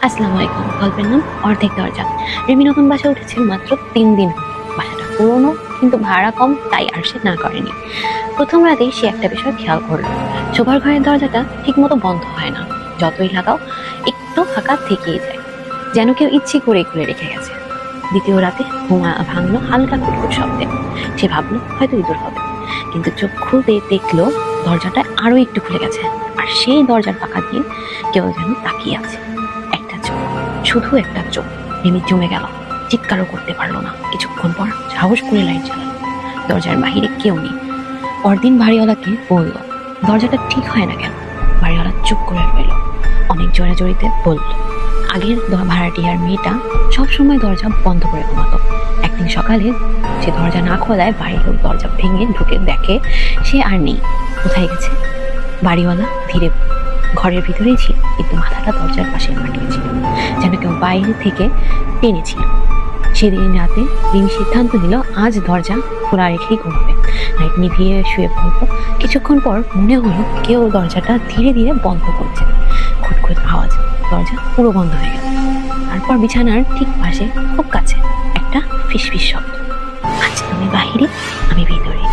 আসসালামু আলাইকুম। গল্পের নাম অর্ধেক দরজা। রিমি নতুন বাসায় উঠেছে মাত্র 3 দিন। বাসাটা পুরনো, কিন্তু ভাড়া কম, তাই আর সে না করেনি। প্রথম রাতেই সে একটা বিষয় খেয়াল করলো, শোবার ঘরের দরজাটা ঠিক মতো বন্ধ হয় না। যতই লাগাও একটু ফাঁকা থেকেই যায়, যেন কেউ ইচ্ছে করে খুলে রেখে গেছে। দ্বিতীয় রাতে ঘুমা ভাঙলো হালকা কুটকুট শব্দে। সে ভাবলো হয়তো ইঁদুর হবে, কিন্তু চোখ খুলতে দেখলো দরজাটা আরো একটু খুলে গেছে, আর সেই দরজার ফাঁকা দিয়ে কেউ যেন তাকিয়ে আছে। একটা চোখ, শুধু একটা চোখ। রিমি জমে গেল, চিৎকারও করতে পারলো না। কিছুক্ষণ পর সাহস করে লাইট জ্বালালো। দরজার বাহিরে কেউ নেই। পরদিন বাড়িওয়ালাকে বলল, দরজাটা ঠিক হয় না কেন? বাড়িওয়ালা চুপ করে রইল। অনেক জোরাজোরিতে বলল, আগের ভাড়াটিয়ার মেয়েটা সবসময় দরজা বন্ধ করে ঘুমাতো। একদিন সকালে সে দরজা না খোলায় বাড়ির লোক দরজা ভেঙে ঢুকে দেখে সে আর নেই। কোথায় গেছে? বাড়িওয়ালা ধীরে ঘরের ভিতরেই ছিল, কিন্তু মাথাটা দরজার পাশে মাটিয়েছিল, যেন কেউ বাইরে থেকে টেনেছিল। সেদিন রাতে রিমি সিদ্ধান্ত নিল আজ দরজা খোলা রেখেই ঘুমাবে। লাইট নিভিয়ে শুয়ে পড়ল। কিছুক্ষণ পর মনে হলো কেউ দরজাটা ধীরে ধীরে বন্ধ করছে। খুটখুট আওয়াজ, দরজা পুরো বন্ধ হয়ে গেল। তারপর বিছানার ঠিক পাশে, খুব কাছে, একটা ফিসফিস শব্দ। আজ তুমি বাহিরে, আমি ভিতরে।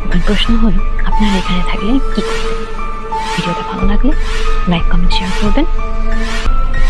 এখন প্রশ্ন হলো, আপনারা এখানে থাকলে কি করবেন? ভিডিওটা ভালো লাগলে লাইক, কমেন্ট, শেয়ার করবেন।